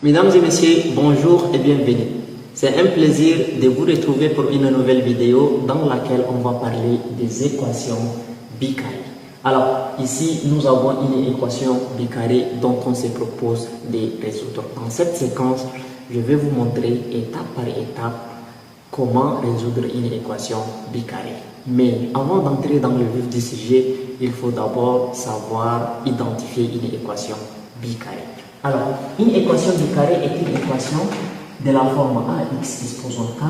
Mesdames et messieurs, bonjour et bienvenue. C'est un plaisir de vous retrouver pour une nouvelle vidéo dans laquelle on va parler des équations bicarrées. Alors, ici, nous avons une équation bicarrée dont on se propose de résoudre. Dans cette séquence, je vais vous montrer étape par étape comment résoudre une équation bicarrée. Mais avant d'entrer dans le vif du sujet, il faut d'abord savoir identifier une équation bicarrée. Alors, une équation bicarrée est une équation de la forme ax exposant 4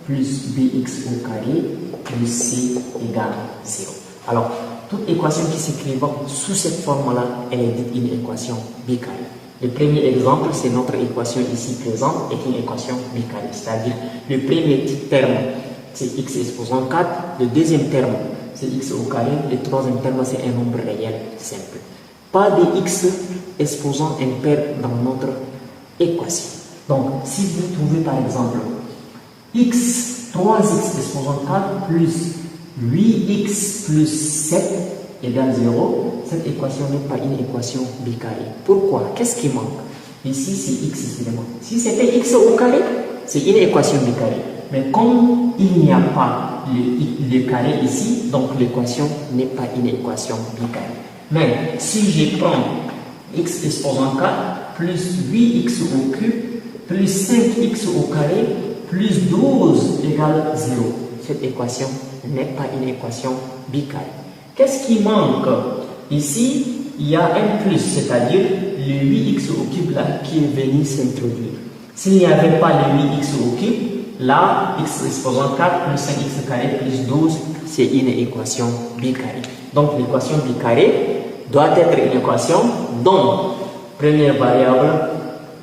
plus bx au carré plus c égale 0. Alors, toute équation qui s'écrit sous cette forme-là, elle est dite une équation bicarrée. Le premier exemple, c'est notre équation ici présente, est une équation bicarrée. C'est-à-dire, le premier terme, c'est x exposant 4. Le deuxième terme, c'est x au carré. Le troisième terme, c'est un nombre réel simple. Pas de x exposant impair dans notre équation. Donc, si vous trouvez par exemple 3x exposant 4 plus 8x plus 7 égale 0, cette équation n'est pas une équation bicarrée. Pourquoi? Qu'est-ce qui manque? Ici, c'est x seulement. Si c'était x au carré, c'est une équation bicarrée. Mais comme il n'y a pas le carré ici, donc l'équation n'est pas une équation bicarrée. Mais si je prends x exposant 4 plus 8x au cube plus 5x au carré plus 12 égale 0, cette équation n'est pas une équation bicarrée. Qu'est-ce qui manque? Ici, il y a un plus, c'est-à-dire le 8x au cube là qui est venu s'introduire. S'il n'y avait pas le 8x au cube, là, x exposant 4 plus 5x carré plus 12, c'est une équation bicarrée. Donc l'équation bicarrée doit être une équation dont première variable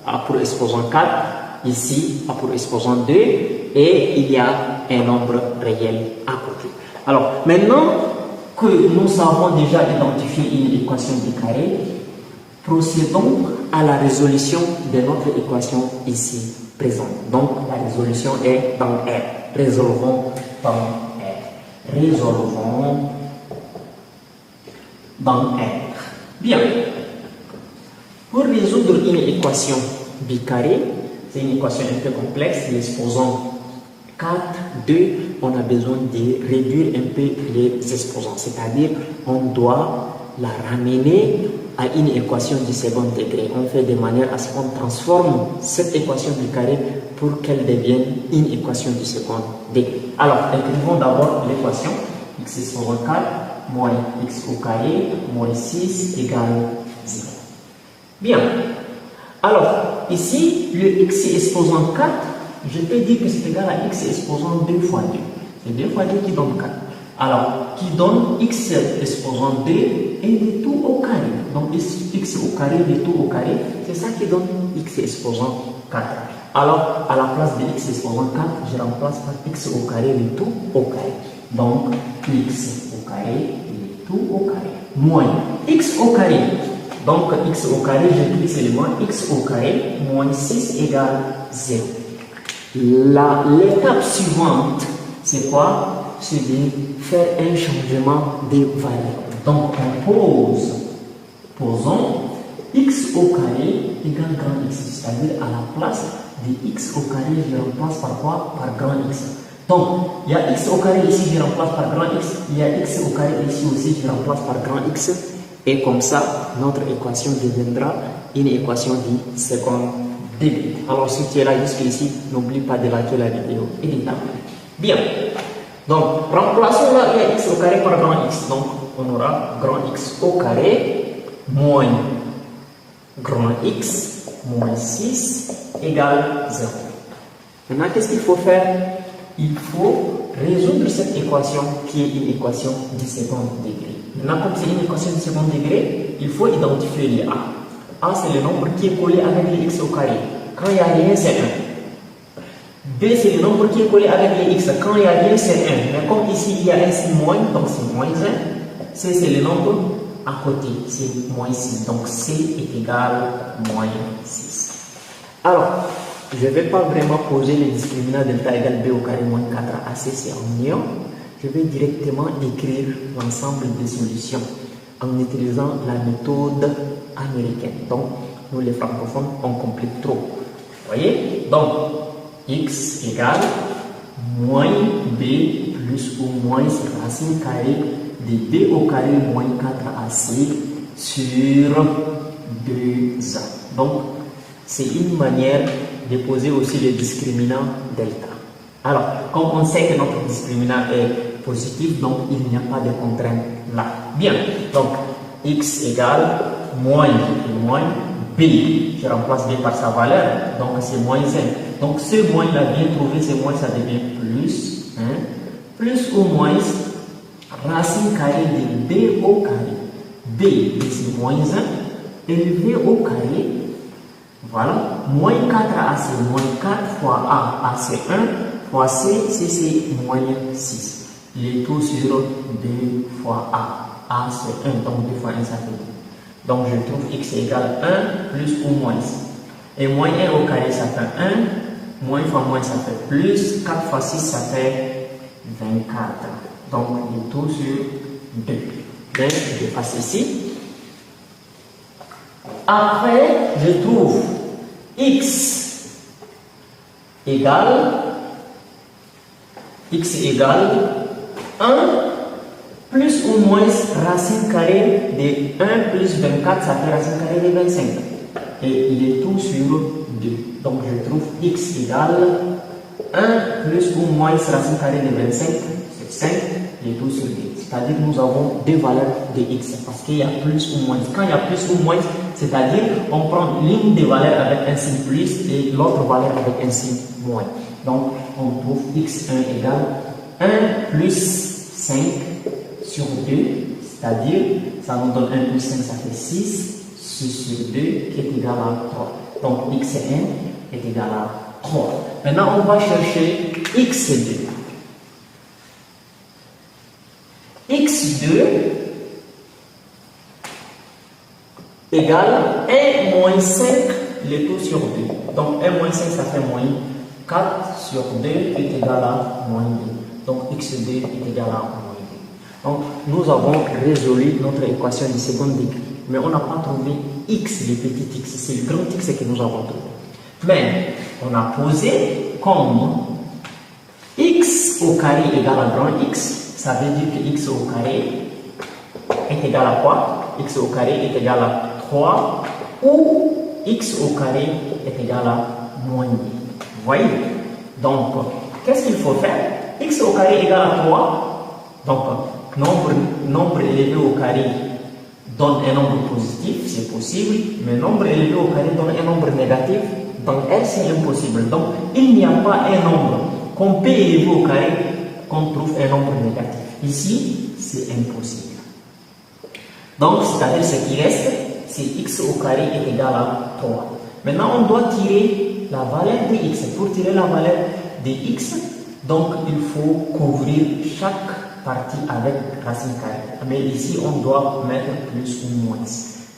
a pour exposant 4, ici a pour exposant 2, et il y a un nombre réel à côté. Alors maintenant que nous avons déjà identifié une équation bicarrée, procédons à la résolution de notre équation ici présente. Donc la résolution est dans R. Résolvons dans R. Résolvons dans R. Bien. Pour résoudre une équation bicarrée, c'est une équation un peu complexe, l'exposant 4, 2, on a besoin de réduire un peu les exposants, c'est-à-dire on doit la ramener à une équation du second degré. On fait de manière à ce qu'on transforme cette équation bicarrée pour qu'elle devienne une équation du second degré. Alors, écrivons d'abord l'équation x exposant 4 moins x au carré moins 6 égale 0. Bien. Alors, ici, le x exposant 4, je peux dire que c'est égal à x exposant 2 fois 2. C'est 2 fois 2 qui donne 4. Alors, qui donne x exposant 2 et le tout au carré. Donc, x au carré, le tout au carré, c'est ça qui donne x exposant 4. Alors, à la place de x exposant 4, je remplace par x au carré, le tout au carré. Donc, x au carré, le tout au carré. Moins x au carré. Donc, x au carré, j'écris seulement x au carré moins 6 égale 0. L'étape suivante, c'est quoi? C'est de faire un changement de variable. Donc, on posons x au carré égale grand X, c'est-à-dire à la place de x au carré, je remplace par quoi? Par grand X. Donc, il y a x au carré ici, je remplace par grand X. Il y a x au carré ici aussi, je remplace par grand X. Et comme ça, notre équation deviendra une équation du second degré. Alors, si tu es là jusqu'ici, n'oublie pas de liker la vidéo et de t'abonner. Bien. Donc, remplaçons là x au carré par grand X. Donc, on aura grand X au carré moins grand X moins 6 égale 0. Maintenant, qu'est-ce qu'il faut faire? Il faut résoudre cette équation qui est une équation du second degré. Maintenant, comme c'est une équation du second degré, il faut identifier les A. A, c'est le nombre qui est collé avec les x au carré. Quand il n'y a rien, c'est 1. B, c'est le nombre qui est collé avec les x. Quand il n'y a rien, c'est 1. Mais comme ici, il y a un signe moins, donc c'est moins 1. C, c'est le nombre à côté, c'est moins 6. Donc C est égal à moins 6. Alors, je ne vais pas vraiment poser les discriminants delta égale b au carré moins 4 à c, c'est ennuyant. Je vais directement écrire l'ensemble des solutions en utilisant la méthode américaine. Donc, nous les francophones, on complique trop. Vous voyez? Donc, x égale moins b plus ou moins racine carrée de b au carré moins 4ac sur 2a. Donc, c'est une manière de poser aussi le discriminant delta. Alors, comme on sait que notre discriminant est positif, donc il n'y a pas de contrainte là. Bien, donc x égale moins b. Je remplace b par sa valeur, donc c'est moins 1. Donc ce moins là, bien trouvé, ce moins ça devient plus. Plus ou moins racine carrée de b au carré. B c'est moins 1, élevé au carré. Voilà, moins 4ac, moins 4 fois a, a c'est 1, fois c, c'est moins 6. Le tout sur 2 fois a c'est 1, donc 2 fois 1 ça fait 2. Donc je trouve x égale 1 plus ou moins. Et moins 1 au carré ça fait 1, moins fois moins ça fait plus, 4 fois 6 ça fait 24. Donc le tout sur 2. Bien, je passe ici. Après, je trouve x égale 1 plus ou moins racine carrée de 1 plus 24, ça fait racine carrée de 25. Et il est tout sur 2. Donc je trouve x égale 1 plus ou moins racine carrée de 25, c'est 5, il est tout sur 2. C'est-à-dire que nous avons deux valeurs de x parce qu'il y a plus ou moins. Quand il y a plus ou moins, c'est-à-dire on prend l'une des valeurs avec un signe plus et l'autre valeur avec un signe moins. Donc on trouve x1 égale 1 plus 5 sur 2, c'est-à-dire ça nous donne 1 plus 5, ça fait 6, 6 sur 2 qui est égal à 3. Donc x1 est égal à 3. Maintenant on va chercher x2. x2 égale 1 moins 5 le tout sur 2. Donc 1 moins 5 ça fait moins 4 sur 2 est égal à moins 2. Donc x2 est égal à moins 2. Donc nous avons résolu notre équation du second degré. Mais on n'a pas trouvé x, le petit x. C'est le grand x que nous avons trouvé. Mais on a posé comme x au carré égale à grand x. Ça veut dire que x au carré est égal à quoi? X au carré est égal à 3 ou x au carré est égal à moins 2. Vous voyez? Donc, qu'est-ce qu'il faut faire? X au carré est égal à 3. Donc, nombre élevé au carré donne un nombre positif, c'est possible. Mais nombre élevé au carré donne un nombre négatif. Donc, R, c'est impossible. Donc, il n'y a pas un nombre qu'on peut élever au carré qu'on trouve un nombre négatif. Ici, c'est impossible. Donc, c'est-à-dire ce qui reste, c'est x au carré est égal à 3. Maintenant, on doit tirer la valeur de x. Pour tirer la valeur de x, donc il faut couvrir chaque partie avec racine carrée. Mais ici, on doit mettre plus ou moins.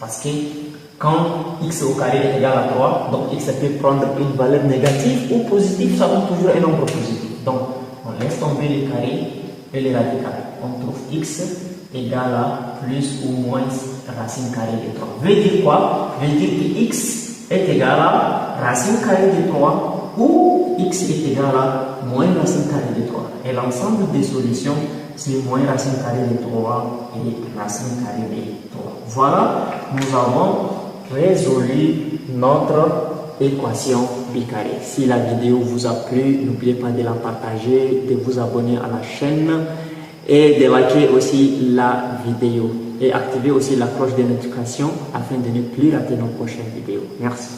Parce que quand x au carré est égal à 3, donc x peut prendre une valeur négative ou positive, ça donne toujours un nombre positif. Donc, on laisse tomber les carrés et les radicales. On trouve x égale à plus ou moins racine carrée de 3. Veut dire quoi? Veut dire que x est égal à racine carrée de 3 ou x est égal à moins racine carrée de 3. Et l'ensemble des solutions, c'est moins racine carrée de 3 et racine carrée de 3. Voilà, nous avons résolu notre équation bicarrée. Si la vidéo vous a plu, n'oubliez pas de la partager, de vous abonner à la chaîne et de liker aussi la vidéo et activer aussi la cloche de notification afin de ne plus rater nos prochaines vidéos. Merci.